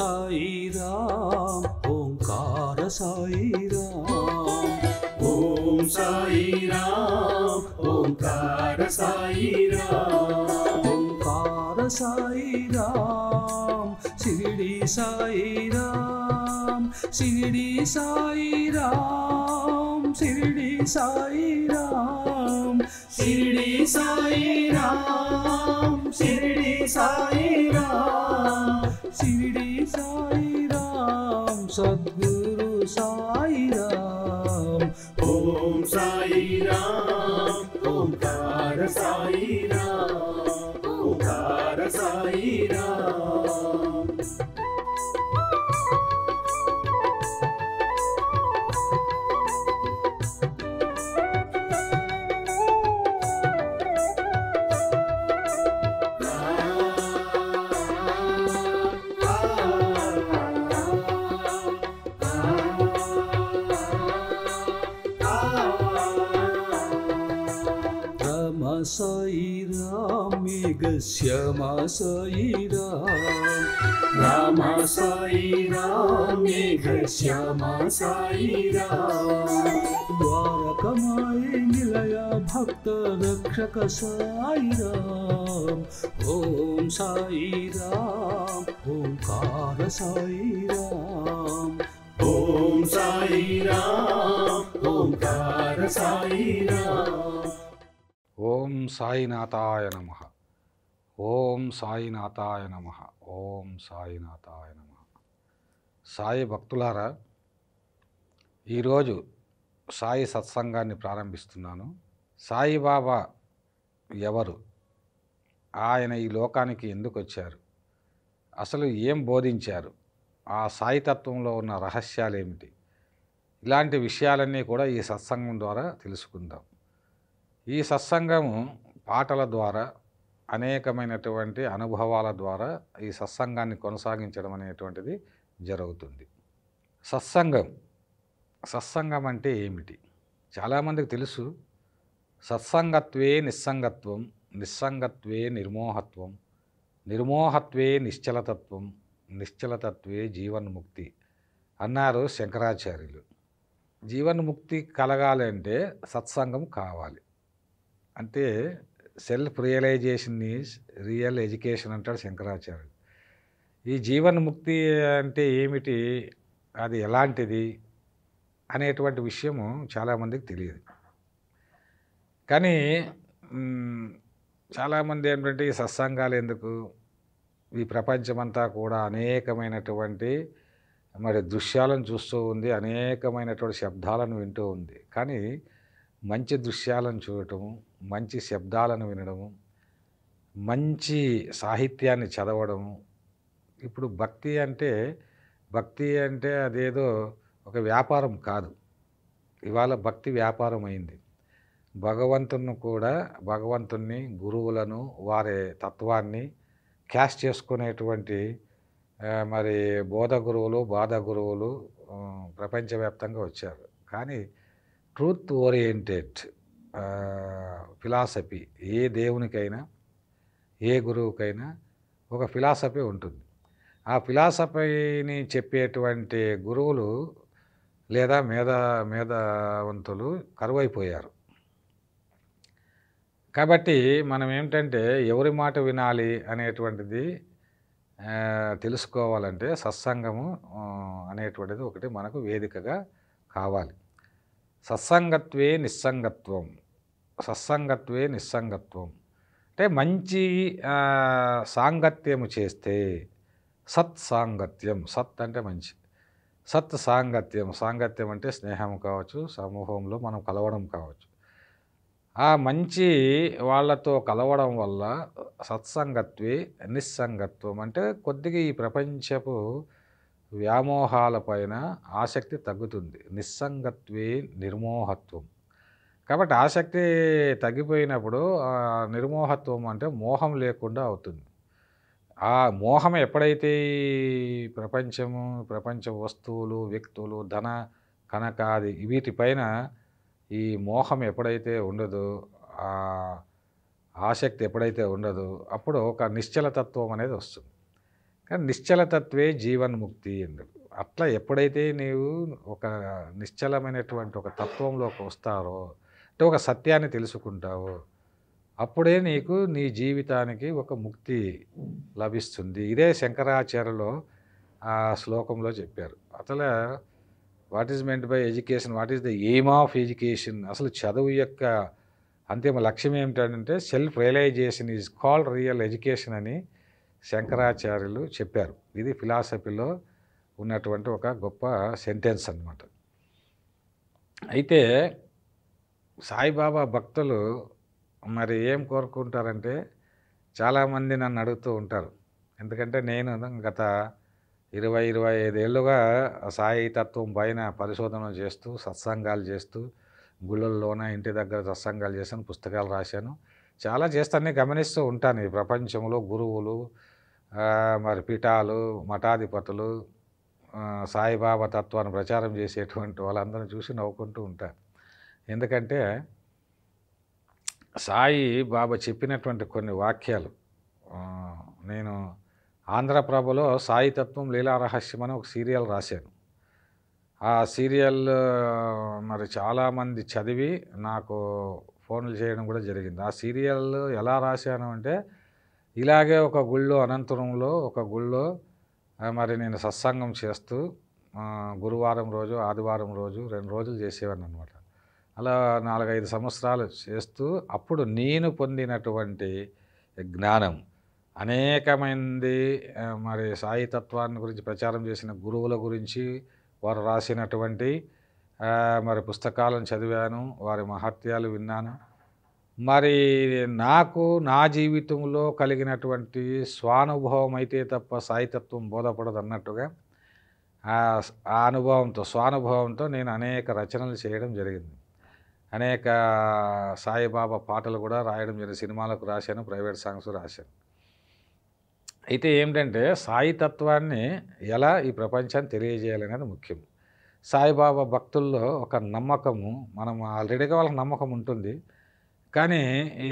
సాయి రామ్ ఓంకార సాయి రామ్ ఓం సాయి రామ్ ఓంకార సాయి రామ్ ఓంకార సాయి రామ్ షిరిడి సాయి రామ్ షిరిడి సాయి రామ్ షిరిడి సాయి రామ్ షిరిడి సాయి రామ్ షిరిడి సాయి రామ్ షిరిడి సాయి రామ్ సద్గురు సాయి రామ్ ఓం సాయి రామ్ ఓంకార సాయి రామ్ ఓంకార సాయి రామ్ సాయి రామ్ మేఘ శ్యామ సాయి రామ్ రామ సాయి రామ్ మేఘ శ్యామ సాయి రామ్ ద్వారకమాయి నిలయ భక్త రక్షక సాయి రామ్ ఓం సాయి రామ్ ఓంకార సాయి రామ్ ఓం సాయి రామ్ ఓంకార సాయి రామ్ ఓం సాయినాథాయ నమః. ఓం సాయినాథాయ నమః. ఓం సాయినాథాయ నమః. సాయి భక్తులారా, ఈరోజు సాయి సత్సంగాన్ని ప్రారంభిస్తున్నాను. సాయిబాబా ఎవరు? ఆయన ఈ లోకానికి ఎందుకు వచ్చారు? అసలు ఏం బోధించారు? ఆ సాయితత్వంలో ఉన్న రహస్యాలు ఏమిటి? ఇలాంటి విషయాలన్నీ కూడా ఈ సత్సంగం ద్వారా తెలుసుకుందాం. ఈ సత్సంగము పాటల ద్వారా, అనేకమైనటువంటి అనుభవాల ద్వారా ఈ సత్సంగాన్ని కొనసాగించడం అనేటువంటిది జరుగుతుంది. సత్సంగం అంటే ఏమిటి? చాలామందికి తెలుసు. సత్సంగత్వే నిస్సంగత్వం, నిస్సంగత్వే నిర్మోహత్వం, నిర్మోహత్వే నిశ్చలతత్వం, నిశ్చలతత్వే జీవన్ముక్తి అన్నారు శంకరాచార్యులు. జీవన్ముక్తి కలగాలంటే సత్సంగం కావాలి. అంటే self realization is real education అంటాడు శంకరాచార్యులు. ఈ జీవన్ముక్తి అంటే ఏమిటి, అది ఎలాంటిది అనేటువంటి విషయము చాలామందికి తెలియదు. కానీ చాలామంది ఏంటంటే ఈ సత్సంగాలు ఎందుకు, ఈ ప్రపంచమంతా కూడా అనేకమైనటువంటి దృశ్యాలను చూస్తూ ఉంది, అనేకమైనటువంటి శబ్దాలను వింటూ ఉంది. కానీ మంచి దృశ్యాలను చూడటము, మంచి శబ్దాలను వినడము, మంచి సాహిత్యాన్ని చదవడము. ఇప్పుడు భక్తి అంటే అదేదో ఒక వ్యాపారం కాదు. ఇవాళ భక్తి వ్యాపారం అయింది. భగవంతుణ్ణి, గురువులను, వారి తత్వాన్ని క్యాష్ చేసుకునేటువంటి బోధ గురువులు, బాధ గురువులు ప్రపంచవ్యాప్తంగా వచ్చారు. కానీ ట్రూత్ ఓరియంటెడ్ ఫిలాసఫీ ఏ దేవునికైనా, ఏ గురువుకైనా ఒక ఫిలాసఫీ ఉంటుంది. ఆ ఫిలాసఫీని చెప్పేటువంటి గురువులు లేదా మేధావంతులు కరువైపోయారు. కాబట్టి మనం ఏమిటంటే ఎవరి మాట వినాలి అనేటువంటిది తెలుసుకోవాలంటే సత్సంగము అనేటువంటిది ఒకటి మనకు వేదికగా కావాలి. సత్సంగత్వే నిస్సంగత్వం, సత్సంగత్వే నిస్సంగత్వం అంటే మంచి సాంగత్యము చేస్తే సత్సాంగత్యం. సత్ అంటే మంచి, సత్ సాంగత్యం అంటే స్నేహం కావచ్చు, సమూహంలో మనం కలవడం కావచ్చు. ఆ మంచి వాళ్ళతో కలవడం వల్ల సత్సంగత్వే నిస్సంగత్వం అంటే కొద్దిగా ఈ ప్రపంచపు వ్యామోహాలపైన ఆసక్తి తగ్గుతుంది. నిస్సంగత్వే నిర్మోహత్వం. కాబట్టి ఆసక్తి తగ్గిపోయినప్పుడు నిర్మోహత్వం అంటే మోహం లేకుండా అవుతుంది. ఆ మోహం ఎప్పుడైతే ప్రపంచ వస్తువులు, వ్యక్తులు, ధన కనకాది వీటిపైన ఈ మోహం ఎప్పుడైతే ఉండదో, ఆసక్తి ఎప్పుడైతే ఉండదో అప్పుడు ఒక నిశ్చలతత్వం అనేది వస్తుంది. కానీ నిశ్చలతత్వే జీవన్ముక్తి ఎందుకు అట్లా ఎప్పుడైతే నీవు ఒక నిశ్చలమైనటువంటి ఒక తత్వంలోకి వస్తారో అంటే ఒక సత్యాన్ని తెలుసుకుంటావో అప్పుడే నీకు నీ జీవితానికి ఒక ముక్తి లభిస్తుంది. ఇదే శంకరాచార్యులు ఆ శ్లోకంలో చెప్పారు. అసలు what is meant by education, what is the aim of education, అసలు చదువు యొక్క అంతిమ లక్ష్యం ఏమిటంటే self realization is called real education అని శంకరాచార్యులు చెప్పారు. ఇది ఫిలాసఫీలో ఉన్నటువంటి ఒక గొప్ప సెంటెన్స్ అన్నమాట. అయితే సాయిబాబా భక్తులు మరి ఏం కోరుకుంటారంటే చాలామంది నన్ను అడుగుతూ ఉంటారు. ఎందుకంటే నేను గత 20-25 ఏళ్ళుగా సాయి తత్వం పైన పరిశోధనలు చేస్తూ సత్సంగాలు చేస్తూ గుళ్ళల్లోన ఇంటి దగ్గర సత్సంగాలు చేశాను, పుస్తకాలు రాశాను, చాలా చేస్తానే గమనిస్తూ ఉంటాను. ఈ ప్రపంచంలో గురువులు మరి పీఠాలు మఠాధిపతులు సాయిబాబా తత్వాన్ని ప్రచారం చేసేటువంటి వాళ్ళందరినీ చూసి నవ్వుకుంటూ ఉంటాను. ఎందుకంటే సాయి బాబా చెప్పినటువంటి కొన్ని వాక్యాలు నేను ఆంధ్రప్రభలో సాయి తత్వం లీలా రహస్యం అని ఒక సీరియల్ రాశాను. ఆ సీరియల్ మరి చాలామంది చదివి నాకు ఫోన్లు చేయడం కూడా జరిగింది. ఆ సీరియల్ ఎలా రాశాను అంటే ఇలాగే ఒక గుళ్ళో అనంతపురంలో ఒక గుళ్ళో మరి నేను సత్సంగం చేస్తూ గురువారం రోజు ఆదివారం రోజు 2 రోజులు చేసేవాడిని అనమాట. అలా 4-5 సంవత్సరాలు చేస్తూ అప్పుడు నేను పొందినటువంటి జ్ఞానం అనేక మంది మరి సాయి తత్వాన్ని గురించి ప్రచారం చేసిన గురువుల గురించి వారు రాసినటువంటి మరి పుస్తకాలను చదివాను, వారి మహత్యాలు విన్నాను. మరి నాకు నా జీవితంలో కలిగినటువంటి స్వానుభవం అయితే తప్ప సాయితత్వం బోధపడదు అన్నట్టుగా ఆ అనుభవంతో స్వానుభవంతో నేను అనేక రచనలు చేయడం జరిగింది. అనేక సాయిబాబా పాటలు కూడా రాయడం జరిగింది. సినిమాలకు రాశాను, ప్రైవేట్ సాంగ్స్ రాశాను. అయితే ఏమిటంటే సాయి తత్వాన్ని ఎలా ఈ ప్రపంచాన్ని తెలియజేయాలనేది ముఖ్యం. సాయిబాబా భక్తుల్లో ఒక నమ్మకము, మనం ఆల్రెడీగా వాళ్ళకి నమ్మకం ఉంటుంది, కానీ ఈ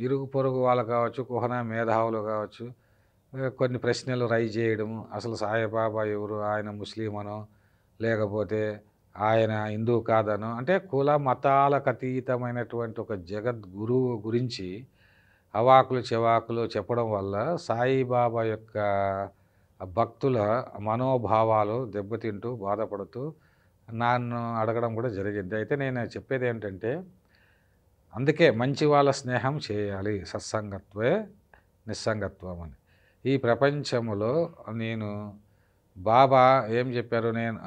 ఇరుగు పొరుగు వాళ్ళు కావచ్చు, కుహన మేధావులు కావచ్చు, కొన్ని ప్రశ్నలు రైజ్ చేయడము, అసలు సాయిబాబా ఎవరు, ఆయన ముస్లిం అనో లేకపోతే ఆయన హిందూ కాదనో, అంటే కుల మతాలకు అతీతమైనటువంటి ఒక జగద్గురువు గురించి అవాకులు చెవాకులు చెప్పడం వల్ల సాయిబాబా యొక్క భక్తుల మనోభావాలు దెబ్బతింటూ బాధపడుతూ నన్ను అడగడం కూడా జరిగింది. అయితే నేను చెప్పేది ఏంటంటే అందుకే మంచి వాళ్ళ స్నేహం చేయాలి, సత్సంగత్వే నిస్సంగత్వం అని. ఈ ప్రపంచంలో నేను బాబా ఏం చెప్పారు, నేను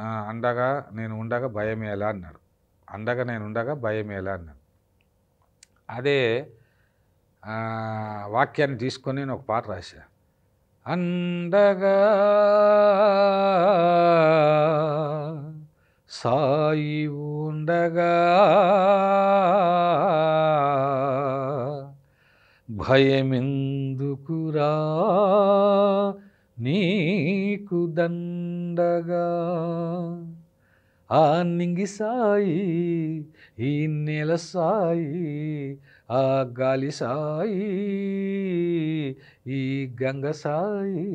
ఉండగా భయమేలా అన్నాడు. నేను ఉండగా భయమేలా అన్నాడు. అదే వాక్యాన్ని తీసుకొని నేను ఒక పాట రాశా. అండగా సాయి ఉండగా భయమెందుకురా నీకు దండగా, ఆ నింగి సాయి ఈ నేల సాయి ఆ గాలి సాయి ఈ గంగ సాయి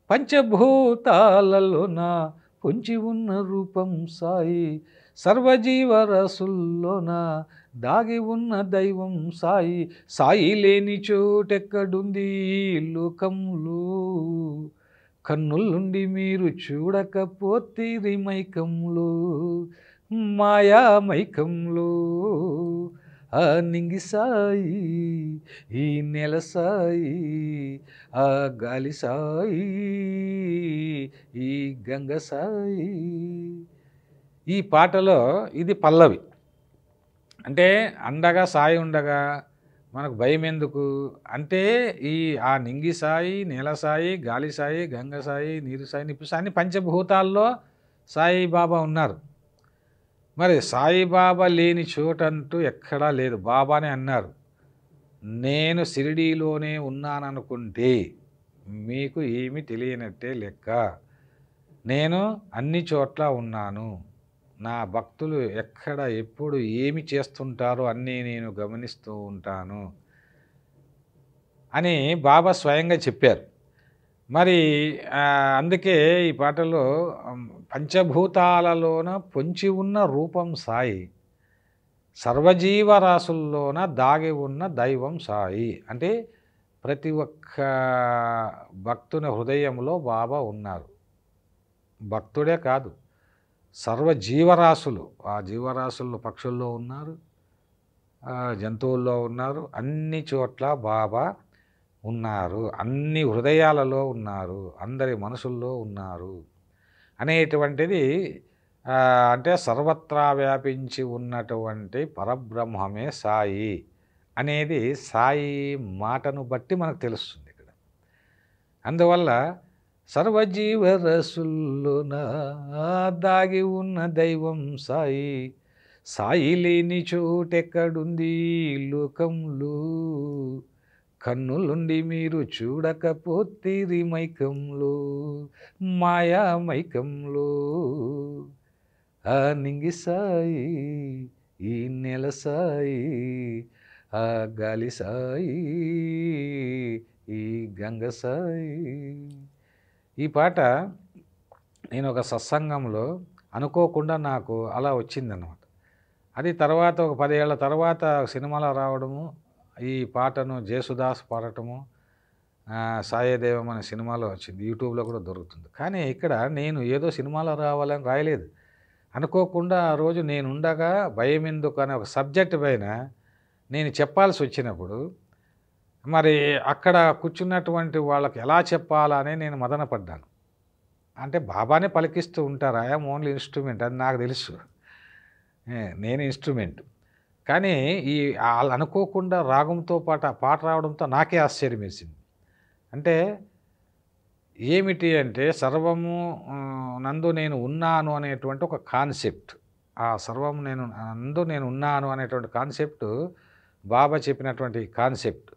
పంచభూతాలలోన పొంచి ఉన్న రూపం సాయి సర్వజీవరసుల్లోన దాగి ఉన్న దైవం సాయి. సాయి లేని చోటెక్కడుంది లోకంలో, కన్నులుండి మీరు చూడకపోతే మైకంలో మాయా మైకంలో, ఆ నింగి సాయి ఈ నెల సాయి ఆ గాలి సాయి ఈ గంగ సాయి. ఈ పాటలో ఇది పల్లవి. అంటే అండగా సాయి ఉండగా మనకు భయం ఎందుకు అంటే ఆ నింగి సాయి నేల సాయి గాలి సాయి గంగ సాయి నీరు సాయి నిప్పు సాయి పంచభూతాల్లో సాయిబాబా ఉన్నారు. మరి సాయిబాబా లేని చోటంటూ ఎక్కడా లేదు. బాబానే అన్నారు, నేను షిరిడీలోనే ఉన్నాననుకుంటే మీకు ఏమీ తెలియనట్టే లెక్క, నేను అన్ని చోట్ల ఉన్నాను, నా భక్తులు ఎక్కడ ఎప్పుడు ఏమి చేస్తుంటారో అన్నీ నేను గమనిస్తూ ఉంటాను అని బాబా స్వయంగా చెప్పారు. మరి అందుకే ఈ పాటలో పంచభూతాలలోన పొంచి ఉన్న రూపం సాయి, సర్వజీవరాశుల్లోన దాగి ఉన్న దైవం సాయి. అంటే ప్రతి ఒక్క భక్తుని హృదయంలో బాబా ఉన్నారు. భక్తుడే కాదు, సర్వజీవరాశులు, ఆ జీవరాశుల్లో పక్షుల్లో ఉన్నారు, జంతువుల్లో ఉన్నారు, అన్ని చోట్ల బాబా ఉన్నారు, అన్ని హృదయాలలో ఉన్నారు, అందరి మనసుల్లో ఉన్నారు అనేటువంటిది అంటే సర్వత్రా వ్యాపించి ఉన్నటువంటి పరబ్రహ్మమే సాయి అనేది సాయి మాటను బట్టి మనకు తెలుస్తుంది ఇక్కడ. అందువల్ల సర్వజీవరసుల్లోన దాగి ఉన్న దైవం సాయి, సాయి లేని చోటెక్కడుంది లోకంలో, కన్నులుండి మీరు చూడకపోతేరి మైకంలో, మాయా మైకంలో. ఆ నింగి సాయి, ఈ నెల సాయి, ఆ గాలి సాయి, ఈ గంగ సాయి. ఈ పాట నేను ఒక సత్సంగంలో అనుకోకుండా నాకు అలా వచ్చిందన్నమాట. అది తర్వాత ఒక 10 ఏళ్ల తర్వాత సినిమాలో రావడము, ఈ పాటను జేసుదాస్ పాడటము, సాయేదేవం అనే సినిమాలో వచ్చింది, యూట్యూబ్లో కూడా దొరుకుతుంది. కానీ ఇక్కడ నేను ఏదో సినిమాలో రావాలని రాయలేదు. అనుకోకుండా ఆ రోజు నేనుండగా భయం ఎందుకు అనే ఒక సబ్జెక్ట్ పైన నేను చెప్పాల్సి వచ్చినప్పుడు మరి అక్కడ కూర్చున్నటువంటి వాళ్ళకి ఎలా చెప్పాలని నేను మదన పడ్డాను. అంటే బాబానే పలికిస్తూ ఉంటారు, ఐఎమ్ ఓన్లీ ఇన్స్ట్రుమెంట్, అది నాకు తెలుసు, నేను ఇన్స్ట్రుమెంట్. కానీ ఈ వాళ్ళు అనుకోకుండా రాగంతో పాట రావడంతో నాకే ఆశ్చర్యం వేసింది. అంటే ఏమిటి అంటే సర్వము నందు నేను ఉన్నాను అనేటువంటి ఒక కాన్సెప్ట్, ఆ సర్వం నందు నేను ఉన్నాను అనేటువంటి కాన్సెప్ట్ బాబా చెప్పినటువంటి కాన్సెప్ట్.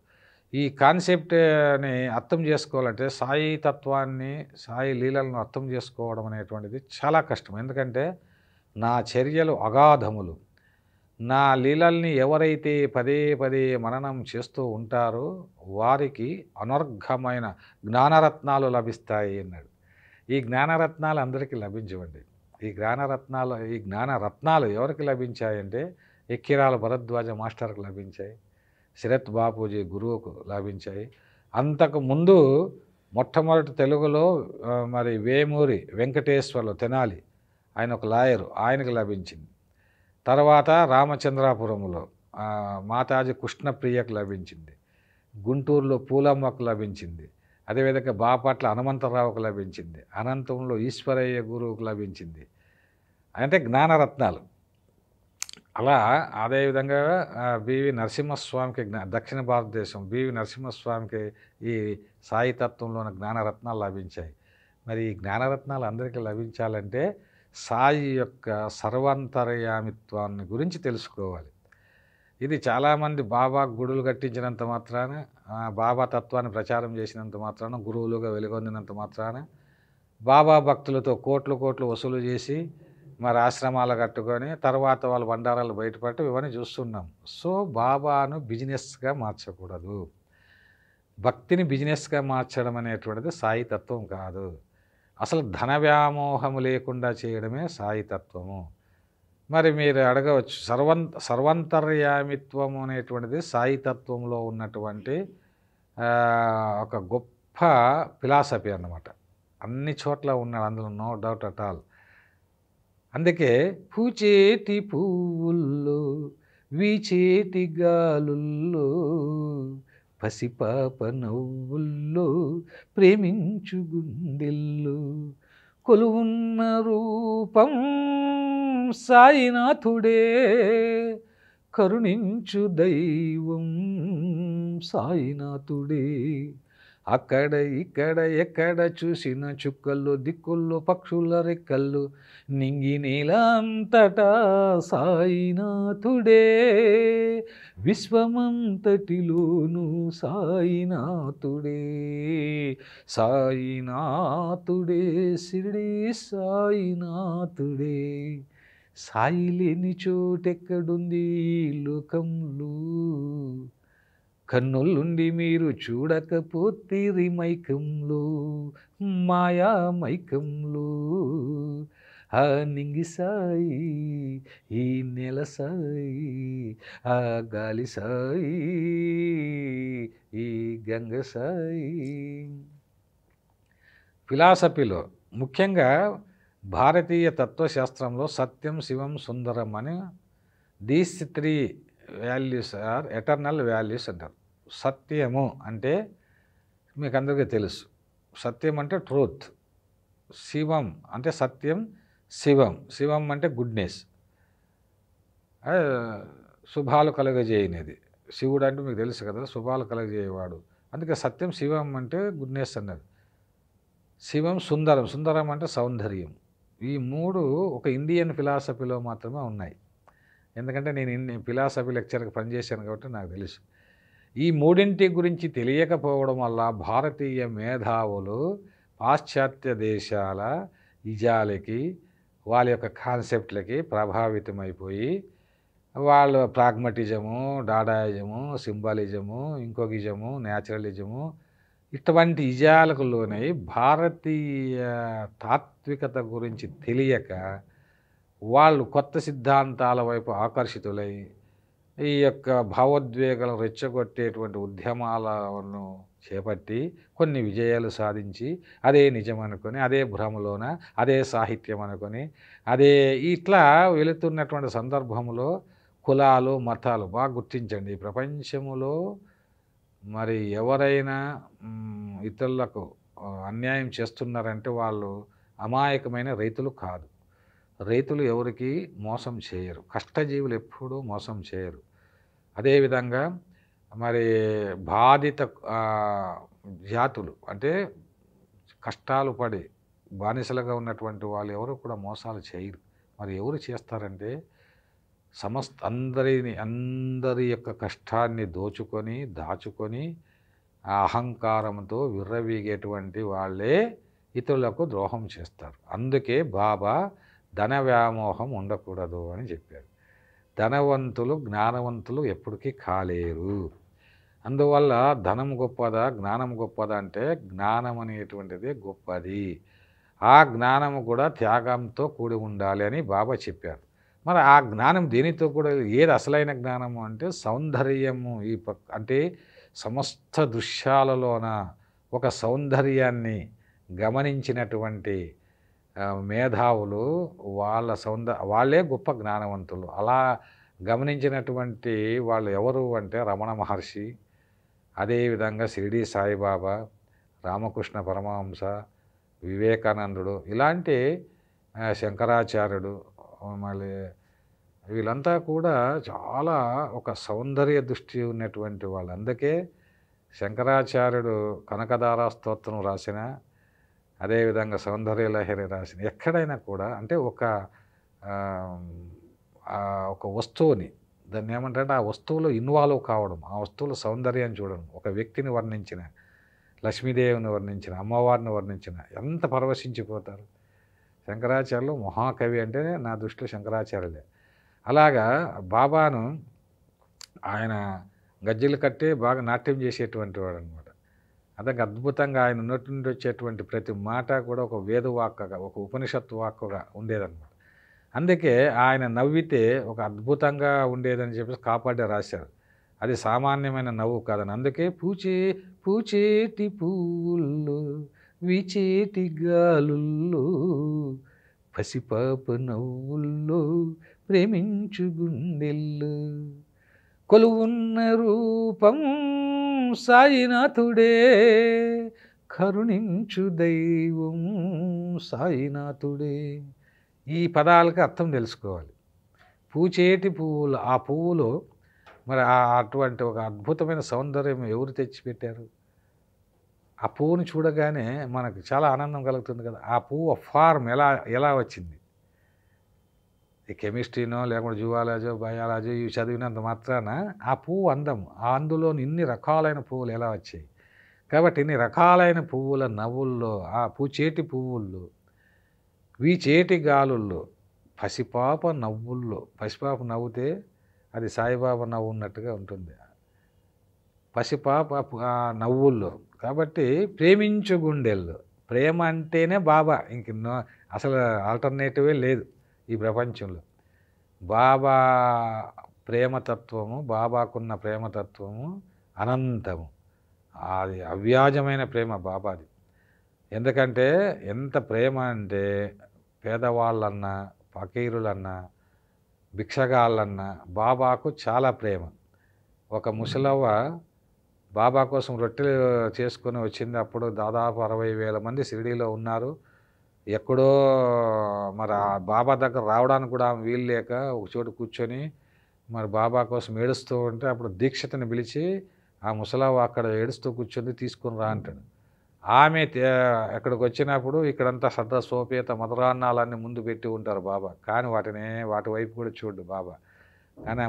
ఈ కాన్సెప్ట్ని అర్థం చేసుకోవాలంటే సాయి తత్వాన్ని, సాయి లీలలను అర్థం చేసుకోవడం అనేటువంటిది చాలా కష్టం. ఎందుకంటే నా చర్యలు అగాధములు, నా లీలల్ని ఎవరైతే పదే పదే మననం చేస్తూ ఉంటారో వారికి అనర్ఘమైన జ్ఞానరత్నాలు లభిస్తాయి అన్నాడు. ఈ జ్ఞానరత్నాలు అందరికీ లభించవండి. ఈ జ్ఞానరత్నాలు ఎవరికి లభించాయంటే ఎక్కిరాల భరద్వాజ మాస్టర్కి లభించాయి, శరత్ బాపూజీ గురువుకు లభించాయి. అంతకు ముందు మొట్టమొదటి తెలుగులో మరి వేమూరి వెంకటేశ్వర్లు తెనాలి, ఆయన ఒక లాయరు, ఆయనకు లభించింది. తర్వాత రామచంద్రాపురంలో మాతాజీ కృష్ణప్రియకు లభించింది, గుంటూరులో పూలమ్మకు లభించింది, అదేవిధంగా బాపట్ల హనుమంతరావుకు లభించింది, అనంతంలో ఈశ్వరయ్య గురువుకు లభించింది. అంటే జ్ఞానరత్నాలు. అలా అదేవిధంగా బివి నరసింహస్వామికి దక్షిణ భారతదేశం బివి నరసింహస్వామికి ఈ సాయితత్వంలోని జ్ఞానరత్నాలు లభించాయి. మరి ఈ జ్ఞానరత్నాలు అందరికీ లభించాలంటే సాయి యొక్క సర్వాంతర్యామిత్వాన్ని గురించి తెలుసుకోవాలి. ఇది చాలామంది బాబా గుడులు కట్టించినంత మాత్రాన, బాబా తత్వాన్ని ప్రచారం చేసినంత మాత్రాన, గురువులుగా వెలుగొందినంత మాత్రాన, బాబా భక్తులతో కోట్లు వసూలు చేసి మరి ఆశ్రమాలు కట్టుకొని తర్వాత వాళ్ళ బండారాలు బయటపడి ఇవన్నీ చూస్తున్నాం. సో బాబాను బిజినెస్గా మార్చకూడదు. భక్తిని బిజినెస్గా మార్చడం అనేటువంటిది సాయి తత్వం కాదు. అసలు ధన వ్యామోహము లేకుండా చేయడమే సాయి తత్వము. మరి మీరు అడగవచ్చు, సర్వంతర్యామిత్వము అనేటువంటిది సాయి తత్వంలో ఉన్నటువంటి ఒక గొప్ప ఫిలాసఫీ అన్నమాట. అన్ని చోట్ల ఉన్నాడు, అందులో నో డౌట్ అట్ ఆల్. అందుకే పూచేటి పువ్వుల్లో, వీచేటి గాలుల్లో, పసిపాప నవ్వుల్లో, ప్రేమించు గుండెల్లో కొలువున్న రూపం సాయినాథుడే, కరుణించు దైవం సాయినాథుడే. అక్కడ ఇక్కడ ఎక్కడ చూసిన చుక్కల్లో దిక్కుల్లో పక్షుల రెక్కల్లో, నింగి నేల అంతటా సాయినాథుడే, విశ్వమంతటిలోను సాయినాథుడే. సాయినాథుడే షిరిడి సాయినాథుడే, సాయి లేని చోటెక్కడుంది లోకంలో, కన్నులుండి మీరు చూడకపోతే మైకంలో మాయా మైకంలో ఆ నింగి సాయి, ఈ నెల సాయి, ఆ గాలి సాయి, ఈ గంగ సాయి. ఫిలాసఫీలో ముఖ్యంగా భారతీయ తత్వశాస్త్రంలో సత్యం, శివం, సుందరం అని these 3 values are eternal values అంటారు. సత్యము అంటే మీకు అందరికీ తెలుసు, సత్యం అంటే ట్రూత్. శివం అంటే సత్యం, శివం అంటే గుడ్నెస్, శుభాలు కలుగజేయనిది. శివుడు అంటే మీకు తెలుసు కదా, శుభాలు కలుగజేయవాడు. అందుకే సత్యం, శివం అంటే గుడ్నెస్ అన్నది. శివం, సుందరం అంటే సౌందర్యం. ఈ 3 ఒక ఇండియన్ ఫిలాసఫీలో మాత్రమే ఉన్నాయి. ఎందుకంటే నేను ఫిలాసఫీ లెక్చర్కి పనిచేశాను కాబట్టి నాకు తెలుసు. ఈ 3 గురించి తెలియకపోవడం వల్ల భారతీయ మేధావులు పాశ్చాత్య దేశాల ఇజాలకి, వాళ్ళ యొక్క కాన్సెప్ట్లకి ప్రభావితమైపోయి వాళ్ళ ప్రాగ్మటిజము, డాడాయిజము, సింబాలిజము, ఇంకొగిజము, న్యాచురలిజము ఇటువంటి ఇజాలకు లోనై భారతీయ తాత్వికత గురించి తెలియక వాళ్ళు కొత్త సిద్ధాంతాల వైపు ఆకర్షితులై ఈ యొక్క భావోద్వేగాలను రెచ్చగొట్టేటువంటి ఉద్యమాలను చేపట్టి కొన్ని విజయాలు సాధించి అదే నిజం అనుకొని, అదే భ్రమలోన, అదే సాహిత్యం అనుకొని, అదే ఇట్లా వెళుతున్నటువంటి సందర్భంలో కులాలు, మతాలు బాగా గుర్తించండి. ఈ ప్రపంచంలో మరి ఎవరైనా ఇతరులకు అన్యాయం చేస్తున్నారంటే వాళ్ళు అమాయకమైన రైతులు కాదు. రైతులు ఎవరికి మోసం చేయరు, కష్టజీవులు ఎప్పుడూ మోసం చేయరు. అదేవిధంగా మరి బాధిత జాతులు అంటే కష్టాలు పడి బానిసలుగా ఉన్నటువంటి వాళ్ళు ఎవరు కూడా మోసాలు చేయరు. మరి ఎవరు చేస్తారంటే అందరి యొక్క కష్టాన్ని దాచుకొని ఆ అహంకారంతో విర్రవీగేటువంటి వాళ్ళే ఇతరులకు ద్రోహం చేస్తారు. అందుకే బాబా ధన వ్యామోహం ఉండకూడదు అని చెప్పారు. ధనవంతులు, జ్ఞానవంతులు ఎప్పటికీ కాలేరు. అందువల్ల ధనం గొప్పదా, జ్ఞానం గొప్పదా అంటే జ్ఞానం అనేటువంటిది గొప్పది. ఆ జ్ఞానము కూడా త్యాగంతో కూడి ఉండాలి అని బాబా చెప్పారు. మరి ఆ జ్ఞానం దేనితో కూడా, ఏది అసలైన జ్ఞానము అంటే సౌందర్యము. అంటే సమస్త దృశ్యాలలోన ఒక సౌందర్యాన్ని గమనించినటువంటి మేధావులు వాళ్ళే గొప్ప జ్ఞానవంతులు. అలా గమనించినటువంటి వాళ్ళు ఎవరు అంటే రమణ మహర్షి, అదేవిధంగా షిరిడి సాయిబాబా, రామకృష్ణ పరమహంస, వివేకానందుడు, ఇలాంటి శంకరాచార్యుడు, మళ్ళీ వీళ్ళంతా కూడా చాలా ఒక సౌందర్య దృష్టి ఉన్నటువంటి వాళ్ళు. అందుకే శంకరాచార్యుడు కనకదార స్తోత్రం రాసిన, అదేవిధంగా సౌందర్య లహరి రాసిన, ఎక్కడైనా కూడా అంటే ఒక వస్తువుని దాన్ని ఏమంటారంటే ఆ వస్తువులో ఇన్వాల్వ్ కావడం, ఆ వస్తువులో సౌందర్యాన్ని చూడడం, ఒక వ్యక్తిని వర్ణించిన, లక్ష్మీదేవిని వర్ణించిన, అమ్మవారిని వర్ణించిన ఎంత పరవశించిపోతారు. శంకరాచార్యులు మహాకవి అంటే నా దృష్టిలో శంకరాచార్యులే. అలాగా బాబాను ఆయన గజ్జెలు కట్టి బాగా నాట్యం చేసేటువంటి వాడు అనమాట. అదే అద్భుతంగా ఆయన నోటి నుండి వచ్చేటువంటి ప్రతి మాట కూడా ఒక వేదవాక్కుగా, ఒక ఉపనిషత్తు వాక్కుగా ఉండేదన్నమాట. అందుకే ఆయన నవ్వితే ఒక అద్భుతంగా ఉండేదని చెప్పేసి కాపాడే రాశారు. అది సామాన్యమైన నవ్వు కాదని. అందుకే పూచేటి పువ్వుల్లో విచేటి గాలుల్లో పసిపాప నవ్వుల్లో ప్రేమించు గుండెల్లో కొలువున్న రూపం సాయినాథుడే, కరుణించు దైవం సాయినాథుడే. ఈ పదాలకు అర్థం తెలుసుకోవాలి. పూచేటి పువ్వులు, ఆ పువ్వులో మరి అటువంటి ఒక అద్భుతమైన సౌందర్యం ఎవరు తెచ్చిపెట్టారు? ఆ పువ్వుని చూడగానే మనకు చాలా ఆనందం కలుగుతుంది కదా. ఆ పువ్వు ఫార్మ్ ఎలా వచ్చింది? ఈ కెమిస్ట్రీనో లేకుంటే జువాలజీ, బయాలజీ ఇవి చదివినంత మాత్రాన ఆ పువ్వు అందం, అందులో ఇన్ని రకాలైన పువ్వులు ఎలా వచ్చాయి? కాబట్టి ఇన్ని రకాలైన పువ్వుల నవ్వుల్లో, ఆ పూచేటి పువ్వుల్లో, వీచేటి గాలుల్లో, పసిపాప నవ్వుల్లో, పసిపాప నవ్వుతే అది సాయిబాబా నవ్వు ఉన్నట్టుగా ఉంటుంది. పసిపాప నవ్వుల్లో. కాబట్టి ప్రేమించు గుండెల్లో. ప్రేమ అంటేనే బాబా. ఇంక అసలు ఆల్టర్నేటివే లేదు ఈ ప్రపంచంలో. బాబా ప్రేమతత్వము, బాబాకున్న ప్రేమతత్వము అనంతము. అది అవ్యాజమైన ప్రేమ బాబాది. ఎందుకంటే ఎంత ప్రేమ అంటే పేదవాళ్ళన్నా, ఫకీరులన్నా, భిక్షగాళ్ళన్నా బాబాకు చాలా ప్రేమ. ఒక ముసలవ్వ బాబా కోసం రొట్టెలు చేసుకొని వచ్చింది. అప్పుడు దాదాపు 60,000 మంది షిరిడీలో ఉన్నారు. ఎక్కడో మరి ఆ బాబా దగ్గర రావడానికి కూడా వీలు లేక ఒక చోటు కూర్చొని మరి బాబా కోసం ఏడుస్తూ ఉంటే అప్పుడు దీక్షితుని పిలిచి ఆ ముసలవ్వ అక్కడ ఏడుస్తూ కూర్చొని తీసుకుని రా అంటాడు. ఆమె ఎక్కడికి వచ్చినప్పుడు ఇక్కడంతా శ్రద్ధ సోపేత మధురాన్నాలన్నీ ముందు పెట్టి ఉంటారు బాబా. కానీ వాటి వైపు కూడా చూడు బాబా. కానీ ఆ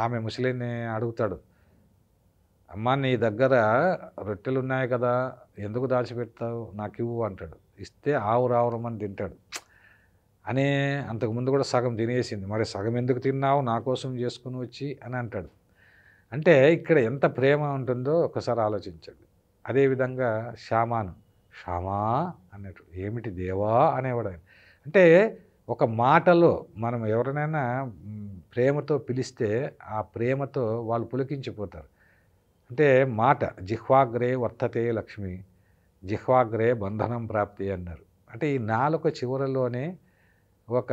ఆమె ముసలిని అడుగుతాడు, అమ్మ నీ దగ్గర రొట్టెలు ఉన్నాయి కదా, ఎందుకు దాచిపెడతావు, నాకు ఇవ్వు అంటాడు. ఇస్తే ఆవురావురమని తింటాడు. అనే అంతకుముందు కూడా సగం తినేసింది. మరి సగం ఎందుకు తిన్నావు, నా కోసం చేసుకుని వచ్చి అని అంటాడు. అంటే ఇక్కడ ఎంత ప్రేమ ఉంటుందో ఒకసారి ఆలోచించండి. అదేవిధంగా శ్యామా అన్నట్టు, ఏమిటి దేవా అనేవాడు ఆయన. అంటే ఒక మాటలో మనం ఎవరినైనా ప్రేమతో పిలిస్తే ఆ ప్రేమతో వాళ్ళు పులకించిపోతారు. అంటే మాట జిహ్వాగ్రే వర్తతే లక్ష్మి, జిహ్వాగ్రే బంధనం ప్రాప్తి అన్నారు. అంటే ఈ నాలుక చివరలోనే ఒక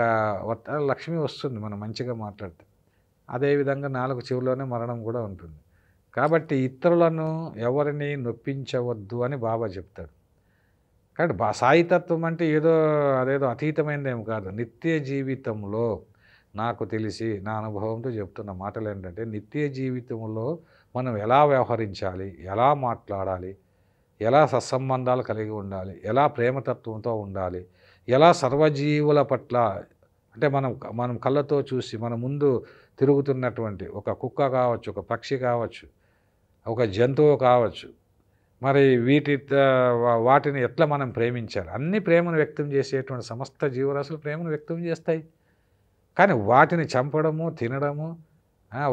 లక్ష్మి వస్తుంది మనం మంచిగా మాట్లాడితే. అదేవిధంగా నాలుగు చివరిలోనే మరణం కూడా ఉంటుంది. కాబట్టి ఇతరులను ఎవరిని నొప్పించవద్దు అని బాబా చెప్తాడు. కాబట్టి సాయితత్వం అంటే అదేదో అతీతమైనదేమి కాదు. నిత్య జీవితంలో నాకు తెలిసి నా అనుభవంతో చెప్తున్న మాటలు ఏంటంటే, నిత్య జీవితంలో మనం ఎలా వ్యవహరించాలి, ఎలా మాట్లాడాలి, ఎలా సత్సంబంధాలు కలిగి ఉండాలి, ఎలా ప్రేమతత్వంతో ఉండాలి, ఎలా సర్వజీవుల పట్ల అంటే మనం కళ్ళతో చూసి మన ముందు తిరుగుతున్నటువంటి ఒక కుక్క కావచ్చు, ఒక పక్షి కావచ్చు, ఒక జంతువు కావచ్చు, మరి వాటిని ఎట్లా మనం ప్రేమించాలి. అన్ని ప్రేమను వ్యక్తం చేసేటువంటి సమస్త జీవరాశులు ప్రేమను వ్యక్తం చేస్తాయి. కానీ వాటిని చంపడము, తినడము,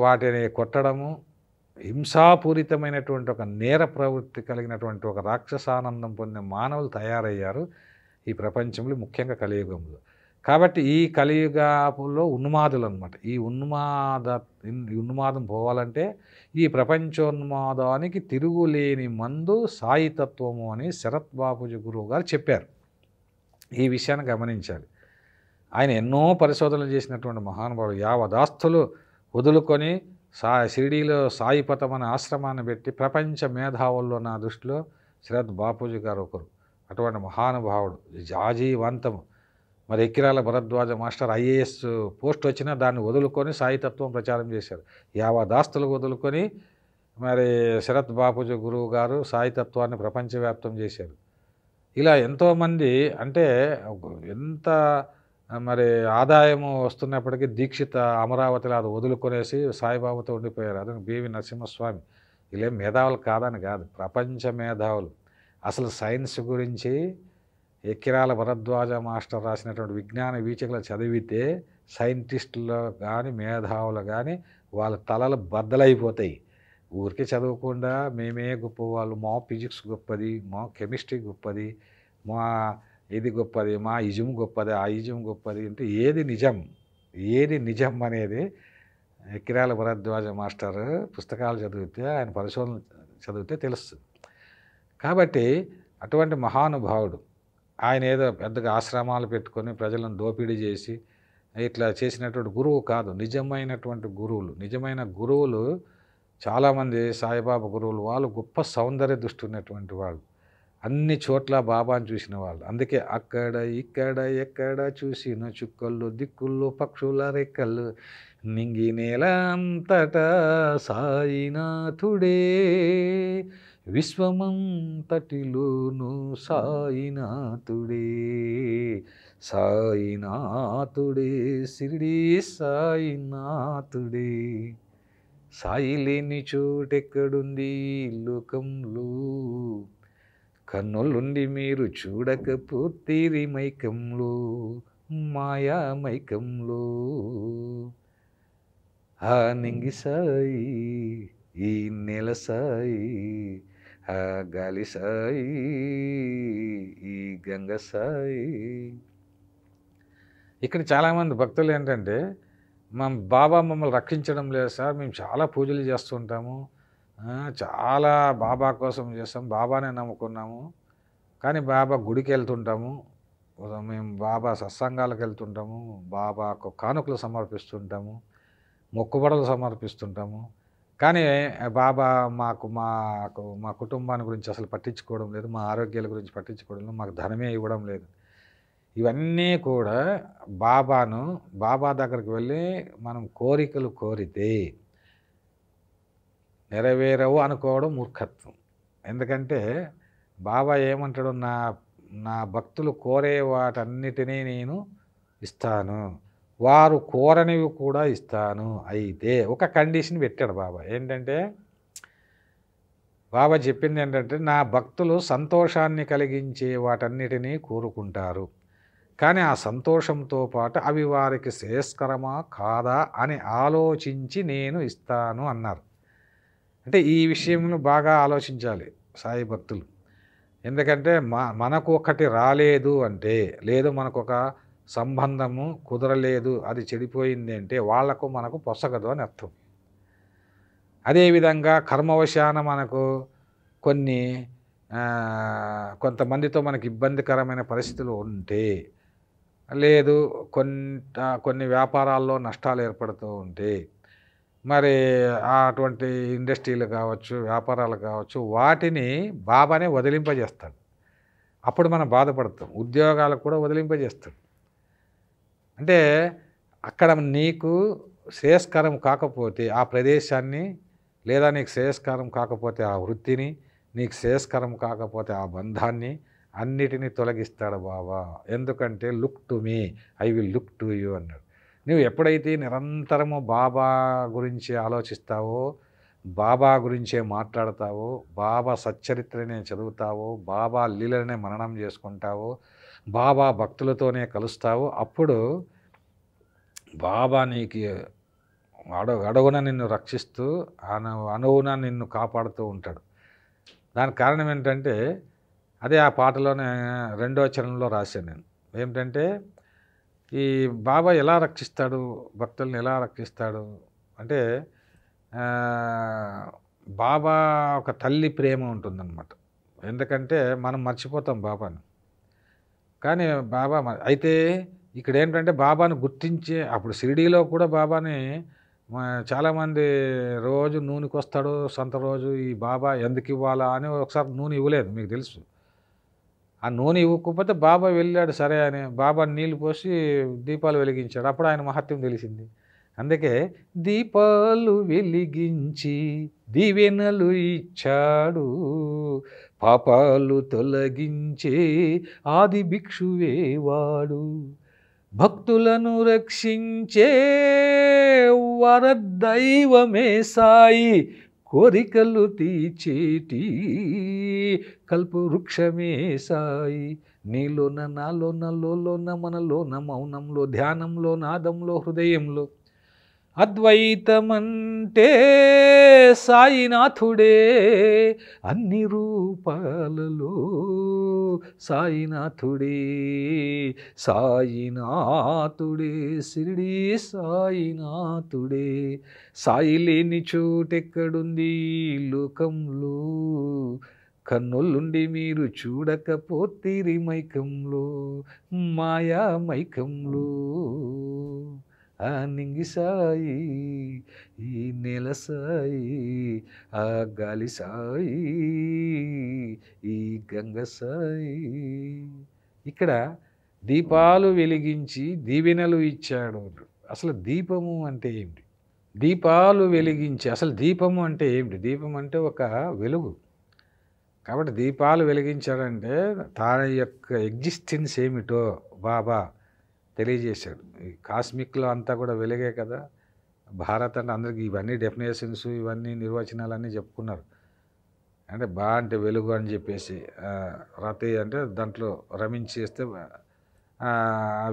వాటిని కొట్టడము, హింసాపూరితమైనటువంటి ఒక నేర ప్రవృత్తి కలిగినటువంటి ఒక రాక్షసానందం పొందిన మానవులు తయారయ్యారు ఈ ప్రపంచంలో, ముఖ్యంగా కలియుగంలో. కాబట్టి ఈ కలియుగంలో ఉన్మాదులు అనమాట. ఈ ఉన్మాదం పోవాలంటే ఈ ప్రపంచోన్మాదానికి తిరుగులేని మందు సాయితత్వము అని శరత్ బాపూజీ గురువు గారు చెప్పారు. ఈ విషయాన్ని గమనించాలి. ఆయన ఎన్నో పరిశోధనలు చేసినటువంటి మహానుభావుడు. యావదాస్తులు వదులుకొని షిరిడీలో సాయిపథం అనే ఆశ్రమాన్ని పెట్టి ప్రపంచ మేధావుల్లో నా దృష్టిలో శరత్ బాపూజీ గారు ఒకరు. అటువంటి మహానుభావుడు జాజీవంతము. మరి Ekkirala Bharadwaja master IAS post వచ్చినా దాన్ని వదులుకొని సాయితత్వం ప్రచారం చేశారు. యావదాస్తులు వదులుకొని మరి శరత్ బాపూజీ గురువు గారు సాయితత్వాన్ని ప్రపంచవ్యాప్తం చేశారు. ఇలా ఎంతోమంది అంటే ఎంత మరి ఆదాయము వస్తున్నప్పటికీ దీక్షిత అమరావతిలో అది వదులుకొనేసి సాయిబాబాతో ఉండిపోయారు. అదే బివి నరసింహస్వామి. వీళ్ళేం మేధావులు కాదని కాదు, ప్రపంచ మేధావులు. అసలు సైన్స్ గురించి ఎక్కిరాల భరద్వాజ మాస్టర్ రాసినటువంటి విజ్ఞాన వీచికలు చదివితే సైంటిస్టులు కానీ మేధావులు కానీ వాళ్ళ తలలు బద్దలైపోతాయి. ఊరికే చదవకుండా మేమే గొప్పవాళ్ళు, మా ఫిజిక్స్ గొప్పది, మా కెమిస్ట్రీ గొప్పది, మా ఇది గొప్పది, మా ఇజం గొప్పది, ఆ ఇజం గొప్పది అంటే ఏది నిజం అనేది ఎక్కిరాల భరద్వాజ మాస్టర్ పుస్తకాలు చదివితే, ఆయన పరిశోధన చదివితే తెలుస్తుంది. కాబట్టి అటువంటి మహానుభావుడు ఆయన ఏదో పెద్దగా ఆశ్రమాలు పెట్టుకొని ప్రజలను దోపిడీ చేసి ఇట్లా చేసినటువంటి గురువు కాదు. నిజమైన గురువులు చాలామంది సాయిబాబా గురువులు వాళ్ళు గొప్ప సౌందర్య దృష్టి ఉన్నటువంటి వాళ్ళు, అన్ని చోట్ల బాబాను చూసిన వాళ్ళు. అందుకే అక్కడ ఇక్కడ ఎక్కడ చూసిన చుక్కళ్ళు దిక్కుళ్ళు పక్షుల రెక్కలు నింగి నేల అంతటా సాయినాథుడే, విశ్వమంతటిలోను సాయినాథుడే, సాయినాథుడే షిరిడీ సాయినాథుడే. సాయి లేని చోటెక్కడుంది లోకంలో, కన్నులుండి మీరు చూడకపోతేరి మైకంలో, మాయా మైకంలో. ఆ నింగి సాయి, ఈ నేల సాయి, ఆ గాలి సాయి, ఈ గంగ సాయి. ఇక్కడ చాలామంది భక్తులు ఏంటంటే, బాబా మమ్మల్ని రక్షించడం లేదు సార్, మేము చాలా పూజలు చేస్తుంటాము, చాలా బాబా కోసం చేస్తాం, బాబానే నమ్ముకున్నాము, కానీ బాబా గుడికి వెళ్తుంటాము, మేము బాబా సత్సంగాలకు వెళ్తుంటాము, బాబాకు కానుకలు సమర్పిస్తుంటాము, మొక్కుబడులు సమర్పిస్తుంటాము, కానీ బాబా మా కుటుంబాన్ని గురించి అసలు పట్టించుకోవడం లేదు, మా ఆరోగ్యాల గురించి పట్టించుకోవడం లేదు, మాకు ధనమే ఇవ్వడం లేదు. ఇవన్నీ కూడా బాబా దగ్గరికి వెళ్ళి మనం కోరికలు కోరితే నెరవేరవు అనుకోవడం మూర్ఖత్వం. ఎందుకంటే బాబా ఏమంటాడు, నా భక్తులు కోరే వాటన్నిటినీ నేను ఇస్తాను, వారు కోరనివి కూడా ఇస్తాను. అయితే ఒక కండిషన్ పెట్టాడు బాబా. ఏంటంటే బాబా చెప్పింది ఏంటంటే, నా భక్తులు సంతోషాన్ని కలిగించే వాటన్నిటినీ కోరుకుంటారు, కానీ ఆ సంతోషంతో పాటు అవి వారికి శ్రేయస్కరమా కాదా అని ఆలోచించి నేను ఇస్తాను అన్నారు. అంటే ఈ విషయంలో బాగా ఆలోచించాలి సాయి భక్తులు. ఎందుకంటే మనకు ఒకటి రాలేదు అంటే, లేదు మనకు ఒక సంబంధము కుదరలేదు, అది చెడిపోయింది అంటే వాళ్లకు మనకు పొసగదు అని అర్థం. అదేవిధంగా కర్మవశాన మనకు కొంతమందితో మనకి ఇబ్బందికరమైన పరిస్థితులు ఉంటే, లేదు కొన్ని వ్యాపారాల్లో నష్టాలు ఏర్పడుతూ ఉంటే, మరి అటువంటి ఇండస్ట్రీలు కావచ్చు, వ్యాపారాలు కావచ్చు, వాటిని బాబానే వదిలింపజేస్తాడు. అప్పుడు మనం బాధపడతాం. ఉద్యోగాలకు కూడా వదిలింపజేస్తాడు. అంటే అక్కడ నీకు శ్రేయస్కరం కాకపోతే ఆ ప్రదేశాన్ని, లేదా నీకు శ్రేయస్కరం కాకపోతే ఆ వృత్తిని, నీకు శ్రేయస్కరం కాకపోతే ఆ బంధాన్ని, అన్నిటినీ తొలగిస్తాడు బాబా. ఎందుకంటే look to me, I will look to you అన్నాడు. నువ్వు ఎప్పుడైతే నిరంతరము బాబా గురించి ఆలోచిస్తావో, బాబా గురించే మాట్లాడతావో, బాబా సచ్చరిత్రనే చదువుతావో, బాబా లీలనే మననం చేసుకుంటావో, బాబా భక్తులతోనే కలుస్తావో, అప్పుడు బాబా నీకు అడుగున నిన్ను రక్షిస్తూ అణువున నిన్ను కాపాడుతూ ఉంటాడు. దానికి కారణం ఏంటంటే, అదే ఆ పాటలోనే 2వ చరణంలో రాశాను నేను. ఏమిటంటే, ఈ బాబా ఎలా రక్షిస్తాడు, భక్తుల్ని ఎలా రక్షిస్తాడు అంటే, బాబా ఒక తల్లి ప్రేమ ఉంటుందన్నమాట. ఎందుకంటే మనం మర్చిపోతాం బాబాని, కానీ బాబా అయితే ఇక్కడ ఏంటంటే బాబాను గుర్తించే, అప్పుడు షిరిడీలో కూడా బాబాని చాలామంది రోజు నూనెకి వస్తాడు, సొంత రోజు ఈ బాబా ఎందుకు ఇవ్వాలా అని ఒకసారి నూనె ఇవ్వలేదు, మీకు తెలుసు. ఆ నూనె ఇవ్వకపోతే బాబా వెళ్ళాడు సరే అని బాబా నీళ్ళు పోసి దీపాలు వెలిగించాడు. అప్పుడు ఆయన మహత్యం తెలిసింది. అందుకే దీపాలు వెలిగించి దీవెనలు ఇచ్చాడు, పాపాలు తొలగించే ఆది భిక్షువేవాడు, భక్తులను రక్షించే వరదైవమే సాయి, కోరికలు తీర్చేటి కల్పవృక్షమే సాయి, నీలోన నాలోన లోలోన మనలోన మౌనంలో ధ్యానంలో నాదంలో హృదయంలో, అద్వైతమంటే సాయినాథుడే అన్ని రూపాలలో, సాయినాథుడే సాయినాథుడే షిరిడీ సాయినాథుడే, సాయి లేని చోటెక్కడుంది లోకంలో, కన్నులుండి మీరు చూడకపోతేరి మైకంలో, మాయా మైకంలో, ఆ నింగి సాయి, ఈ నేల సాయి, ఆ గాలి సాయి, ఈ గంగ సాయి. ఇక్కడ దీపాలు వెలిగించి దీవెనలు ఇచ్చాడు. అసలు దీపము అంటే ఏమిటి? దీపాలు వెలిగించి అసలు దీపము అంటే ఏమిటి? దీపం అంటే ఒక వెలుగు. కాబట్టి దీపాలు వెలిగించాడంటే తన యొక్క ఎగ్జిస్టెన్స్ ఏమిటో బాబా తెలియజేశాడు. ఈ కాస్మిక్లో అంతా కూడా వెలుగే కదా. భారత్ అంటే అందరికీ ఇవన్నీ డెఫినేషన్స్, ఇవన్నీ నిర్వచనాలన్నీ చెప్పుకున్నారు. అంటే బా అంటే వెలుగు అని చెప్పేసి, రతి అంటే దాంట్లో రమించేస్తే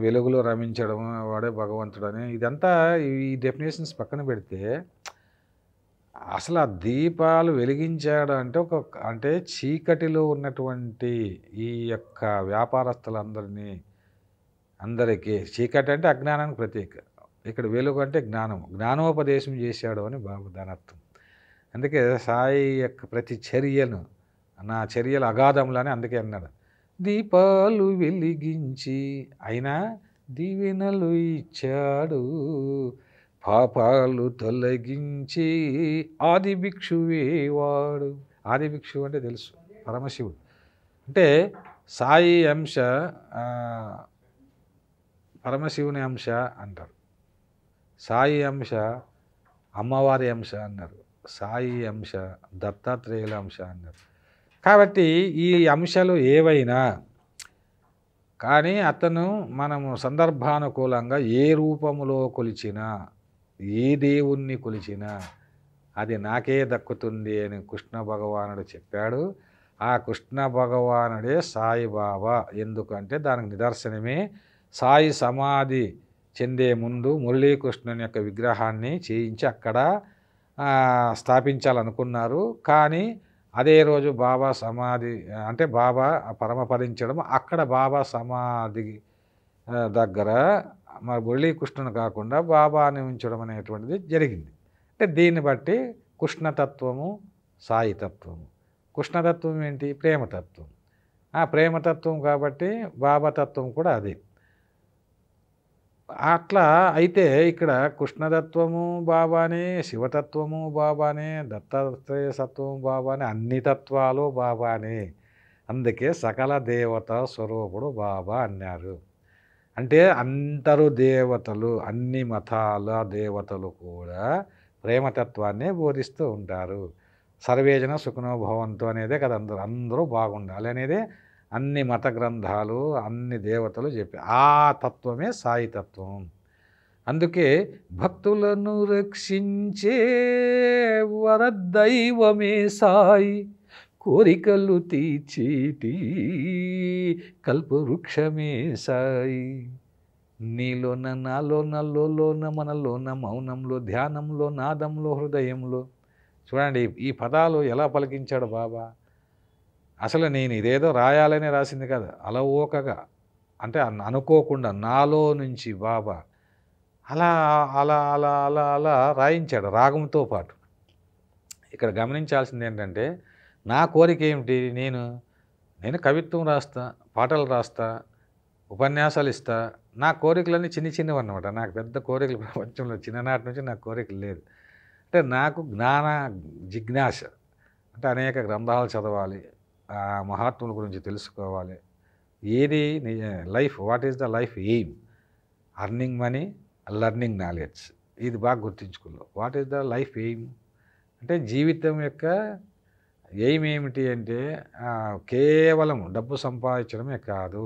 వెలుగులో రమించడం వాడే భగవంతుడని ఇదంతా ఈ డెఫినేషన్స్ పక్కన పెడితే అసలు ఆ దీపాలు వెలిగించాడు అంటే అంటే చీకటిలో ఉన్నటువంటి ఈ యొక్క వ్యాపారస్తులందరికీ చీకటి అంటే అజ్ఞానానికి ప్రతీక, ఇక్కడ వెలుగు అంటే జ్ఞానోపదేశం చేశాడు అని బాబు దాని అర్థం. అందుకే సాయి యొక్క ప్రతి చర్యను నా చర్యలు అగాధంలోనే అందుకే అన్నాడు, దీపాలు వెలిగించి అయినా దీవెనలు ఇచ్చాడు, పాపాలు తొలగించి ఆది భిక్షువే వాడు. ఆది భిక్షువు అంటే తెలుసు, పరమశివుడు. అంటే సాయి అంశ పరమశివుని అంశ అంటారు, సాయి అంశ అమ్మవారి అంశ అన్నారు, సాయి అంశ దత్తాత్రేయుల అంశ అన్నారు. కాబట్టి ఈ అంశాలు ఏవైనా కానీ అతను మనము సందర్భానుకూలంగా ఏ రూపములో కొలిచినా ఏ దేవుణ్ణి కొలిచినా అది నాకే దక్కుతుంది అని కృష్ణ భగవానుడు చెప్పాడు. ఆ కృష్ణ భగవానుడే సాయిబాబా. ఎందుకంటే దానికి నిదర్శనమే సాయి సమాధి చెందే ముందు మురళీకృష్ణుని యొక్క విగ్రహాన్ని చేయించి అక్కడ స్థాపించాలనుకున్నారు. కానీ అదే రోజు బాబా సమాధి అంటే బాబా పరమపదించడం, అక్కడ బాబా సమాధి దగ్గర మరి మురళీకృష్ణుని కాకుండా బాబాని ఉంచడం అనేటువంటిది జరిగింది. అంటే దీన్ని బట్టి కృష్ణతత్వము సాయితత్వము. కృష్ణతత్వం ఏంటి? ప్రేమతత్వం. ఆ ప్రేమతత్వం కాబట్టి బాబాతత్వం కూడా అదే. అట్లా అయితే ఇక్కడ కృష్ణతత్వము బాబానే, శివతత్వము బాబానే, దత్తాత్రేయ తత్వము బాబానే, అన్ని తత్వాలు బాబానే. అందుకే సకల దేవత స్వరూపుడు బాబా అన్నారు. అంటే అందరూ దేవతలు, అన్ని మతాల దేవతలు కూడా ప్రేమతత్వాన్నే బోధిస్తూ ఉంటారు. సర్వేజన సుఖనో భవంతు అనేదే కదా, అందరూ బాగుండాలి అనేదే అన్ని మత గ్రంథాలు, అన్ని దేవతలు చెప్పి ఆ తత్వమే సాయి తత్వం. అందుకే భక్తులను రక్షించే వరదైవమే సాయి, కోరికలు తీర్చేటి కల్పవృక్షమే సాయి. నీలోన నాలోన లోన మనలోన మౌనంలో ధ్యానంలో నాదంలో హృదయంలో. చూడండి ఈ పదాలు ఎలా పలికించాడు బాబా. అసలు నేను ఇదేదో రాయాలనే రాసింది కదా, అలవోకగా అంటే అనుకోకుండా నాలో నుంచి బాబా అలా అలా అలా అలా అలా రాయించాడు రాగంతో పాటు. ఇక్కడ గమనించాల్సింది ఏంటంటే నా కోరిక ఏమిటి? నేను కవిత్వం రాస్తా, పాటలు రాస్తా, ఉపన్యాసాలు ఇస్తా. నా కోరికలన్నీ చిన్నవి అన్నమాట. నాకు పెద్ద కోరికలు ప్రపంచంలో చిన్ననాటి నుంచి నాకు కోరికలు లేదు. అంటే నాకు జ్ఞాన జిజ్ఞాస, అంటే అనేక గ్రంథాలు చదవాలి, మహాత్ముల గురించి తెలుసుకోవాలి. ఏది life, what is the life aim? Earning money, learning knowledge. ఇది బాగా గుర్తుంచుకోవాలి. What is the life aim అంటే జీవితం యొక్క ఎయిమ్ ఏమిటి అంటే కేవలం డబ్బు సంపాదించడమే కాదు,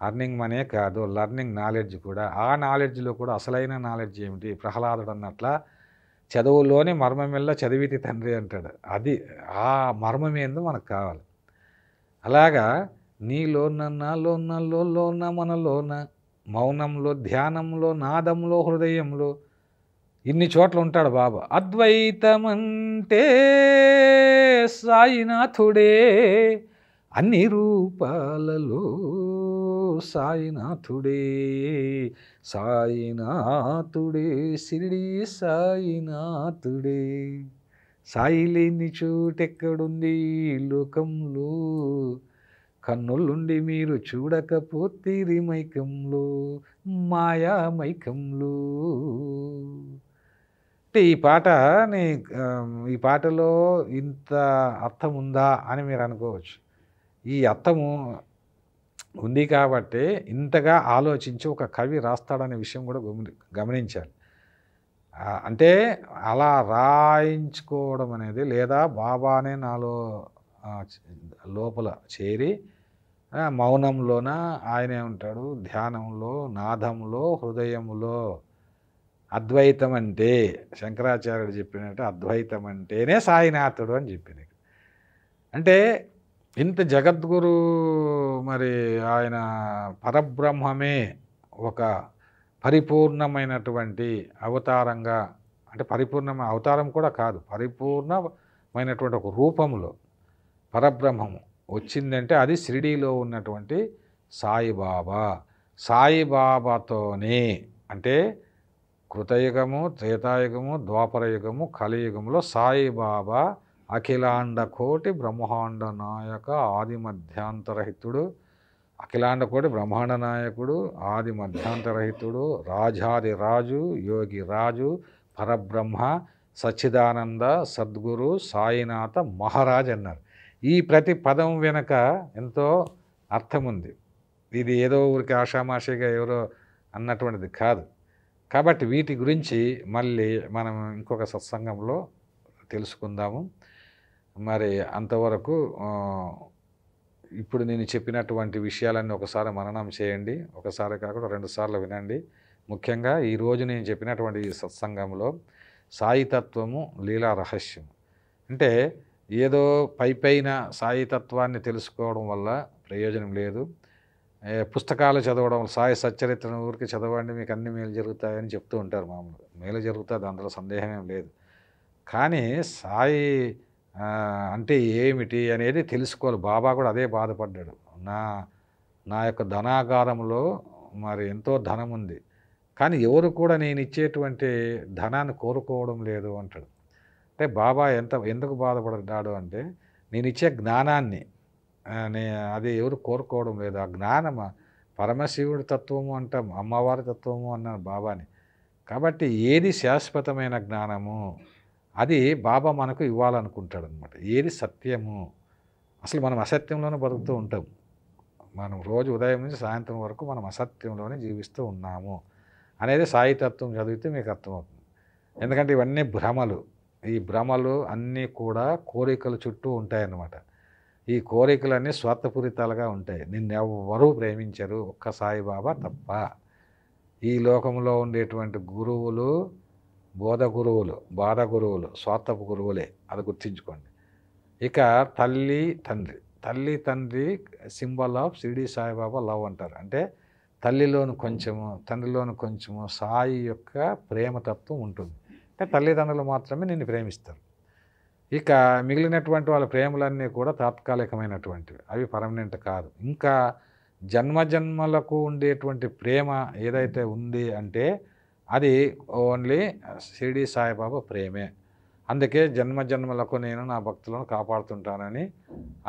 అర్నింగ్ మనీ కాదు, లర్నింగ్ నాలెడ్జ్ కూడా. ఆ నాలెడ్జ్లో కూడా అసలైన నాలెడ్జ్ ఏమిటి? ప్రహ్లాదుడు అన్నట్ల చదువులోనే మర్మమెల్ల చదివితి తండ్రి అంటాడు. అది ఆ మర్మం ఏందో మనకు కావాలి. అలాగా నీలోన నాలోన లోన మనలోన మౌనంలో ధ్యానంలో నాదంలో హృదయంలో ఇన్ని చోట్ల ఉంటాడు బాబా. అద్వైతమంటే సాయినాథుడే, అన్ని రూపాలలో సాయినాథుడే, సాయినాథుడే షిరిడి సాయినాథుడే. సాయి లేని చోటెక్కడుంది లోకంలో, కన్నులుండి మీరు చూడకపోతే మైకంలో, మాయా మైకంలో. అంటే ఈ పాటలో ఇంత అర్థం ఉందా అని మీరు అనుకోవచ్చు. ఈ అర్థము ఉంది కాబట్టి ఇంతగా ఆలోచించి ఒక కవి రాస్తాడనే విషయం కూడా గమనించాలి. అంటే అలా రాయించుకోవడం అనేది, లేదా బాబానే నాలో లోపల చేరి మౌనంలోన ఆయనే ఉంటాడు, ధ్యానంలో నాదంలో హృదయంలో. అద్వైతం అంటే శంకరాచార్యుడు చెప్పినట్టు అద్వైతం అంటేనే సాయినాథుడు అని చెప్పిన. అంటే ఇంత జగద్గురు మరి ఆయన పరబ్రహ్మమే ఒక పరిపూర్ణమైనటువంటి అవతారంగా, అంటే పరిపూర్ణమైన అవతారం కూడా కాదు, పరిపూర్ణమైనటువంటి ఒక రూపంలో పరబ్రహ్మము వచ్చిందంటే అది షిరిడీలో ఉన్నటువంటి సాయిబాబా. సాయిబాబాతోనే, అంటే కృతయుగము, త్రేతాయుగము, ద్వాపరయుగము, కలియుగంలో సాయిబాబా అఖిలాండ కోటి బ్రహ్మాండ నాయక ఆది మధ్యాంతరహితుడు, అఖిలాండ కోటి బ్రహ్మాండ నాయకుడు, ఆది మధ్యాంతరహితుడు, రాజాది రాజు, యోగి రాజు, పరబ్రహ్మ, సచ్చిదానంద సద్గురు సాయినాథ మహారాజ్ అన్నారు. ఈ ప్రతి పదం వెనక ఎంతో అర్థం ఉంది. ఇది ఏదో ఊరికి ఆషామాషిగా ఎవరో అన్నటువంటిది కాదు. కాబట్టి వీటి గురించి మళ్ళీ మనం ఇంకొక సత్సంగంలో తెలుసుకుందాము. మరి అంతవరకు ఇప్పుడు నేను చెప్పినటువంటి విషయాలన్నీ ఒకసారి మననం చేయండి. ఒకసారి కాకుండా 2 సార్లు వినండి. ముఖ్యంగా ఈరోజు నేను చెప్పినటువంటి ఈ సత్సంగంలో సాయితత్వము లీలా రహస్యం, అంటే ఏదో పైపైన సాయితత్వాన్ని తెలుసుకోవడం వల్ల ప్రయోజనం లేదు. పుస్తకాలు చదవడం, సాయి సచ్చరిత్రను ఊరికి చదవండి మీకు అన్ని మేలు జరుగుతాయని చెప్తూ ఉంటారు. మామూలుగా మేలు జరుగుతుంది, అందులో సందేహమేం లేదు. కానీ సాయి అంటే ఏమిటి అనేది తెలుసుకోవాలి. బాబా కూడా అదే బాధపడ్డాడు. నా యొక్క ధనాగారంలో మరి ఎంతో ధనం ఉంది, కానీ ఎవరు కూడా నేను ఇచ్చేటువంటి ధనాన్ని కోరుకోవడం లేదు అంటాడు. అంటే బాబా ఎందుకు బాధపడ్డాడు అంటే, నేను ఇచ్చే జ్ఞానాన్ని అది ఎవరు కోరుకోవడం లేదు. ఆ జ్ఞానం పరమశివుడి తత్వము అంటాం, అమ్మవారి తత్వము అన్నాను బాబాని. కాబట్టి ఏది శాశ్వతమైన జ్ఞానము అది బాబా మనకు ఇవ్వాలనుకుంటాడు అనమాట. ఏది సత్యము, అసలు మనం అసత్యంలోనే బతుకుతూ ఉంటాం. మనం రోజు ఉదయం నుంచి సాయంత్రం వరకు మనం అసత్యంలోనే జీవిస్తూ ఉన్నాము అనేది సాయితత్వం చదివితే మీకు అర్థమవుతుంది. ఎందుకంటే ఇవన్నీ భ్రమలు. ఈ భ్రమలు అన్నీ కూడా కోరికల చుట్టూ ఉంటాయన్నమాట. ఈ కోరికలన్నీ స్వార్థపూరితాలుగా ఉంటాయి. నిన్నెవ్వరూ ప్రేమించరు ఒక్క సాయిబాబా తప్ప. ఈ లోకంలో ఉండేటువంటి గురువులు బోధ గురువులు, బాధ గురువులు, స్వార్థపు గురువులే, అది గుర్తించుకోండి. ఇక తల్లి తండ్రి symbol of Shirdi Saibaba love అంటారు. అంటే తల్లిలోను కొంచెము, తండ్రిలోను కొంచెము సాయి యొక్క ప్రేమతత్వం ఉంటుంది. అంటే తల్లిదండ్రులు మాత్రమే నిన్ను ప్రేమిస్తారు. ఇక మిగిలినటువంటి వాళ్ళ ప్రేమలన్నీ కూడా తాత్కాలికమైనటువంటివి, అవి పర్మనెంట్ కాదు. ఇంకా జన్మజన్మలకు ఉండేటువంటి ప్రేమ ఏదైతే ఉంది అంటే అది ఓన్లీ షిరిడి సాయిబాబా ప్రేమే. అందుకే జన్మజన్మలకు నేను నా భక్తులను కాపాడుతుంటానని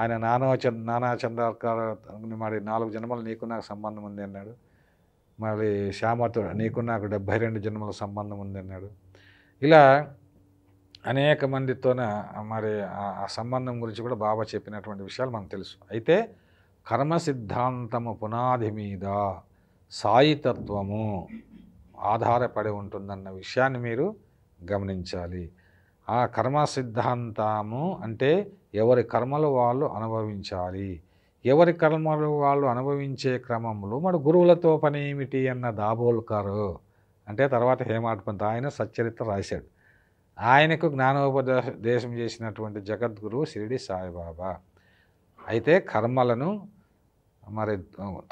ఆయన నానా చంద్రకర్ మరి 4 జన్మలు నీకు నాకు సంబంధం ఉంది అన్నాడు. మరి శ్యామతో నీకు నాకు 72 జన్మల సంబంధం ఉంది అన్నాడు. ఇలా అనేక మందితోన మరి ఆ సంబంధం గురించి కూడా బాబా చెప్పినటువంటి విషయాలు మనకు తెలుసు. అయితే కర్మ సిద్ధాంతము పునాది మీద సాయితత్వము ఆధారపడి ఉంటుందన్న విషయాన్ని మీరు గమనించాలి. ఆ కర్మ సిద్ధాంతము అంటే ఎవరి కర్మలు వాళ్ళు అనుభవించాలి. ఎవరి కర్మలు వాళ్ళు అనుభవించే క్రమంలో మరి గురువులతో పని ఏమిటి అన్న దాబోల్కర్, అంటే తర్వాత హేమాడ్ పంత్, ఆయన సచ్చరిత్ర రాశాడు. ఆయనకు జ్ఞానోపదేశం చేసినటువంటి జగద్గురువు షిరిడి సాయిబాబా. అయితే కర్మలను మరి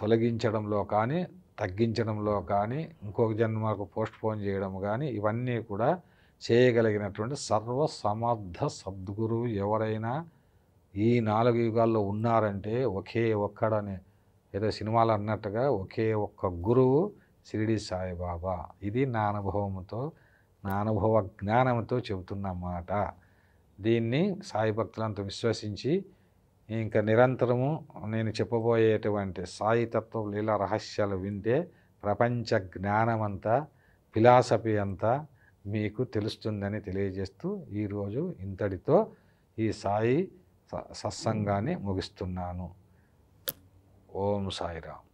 తొలగించడంలో కానీ, తగ్గించడంలో కానీ, ఇంకొక జన్మకు పోస్ట్పోన్ చేయడం కానీ, ఇవన్నీ కూడా చేయగలిగినటువంటి సర్వసమర్థ సద్గురువు ఎవరైనా ఈ 4 యుగాల్లో ఉన్నారంటే ఒకే ఒక్కడనే, ఏదో సినిమాలు అన్నట్టుగా ఒకే ఒక్క గురువు షిరిడి సాయిబాబా. ఇది నా అనుభవంతో, నా అనుభవ జ్ఞానంతో చెబుతున్న మాట. దీన్ని సాయి భక్తులంతా విశ్వసించి ఇంకా నిరంతరము నేను చెప్పబోయేటువంటి సాయితత్వ లీలా రహస్యాలు వింటే ప్రపంచ జ్ఞానమంతా, ఫిలాసఫీ అంతా మీకు తెలుస్తుందని తెలియజేస్తూ ఈరోజు ఇంతటితో ఈ సాయి సత్సంగాన్ని ముగిస్తున్నాను. ఓం సాయిరామ్.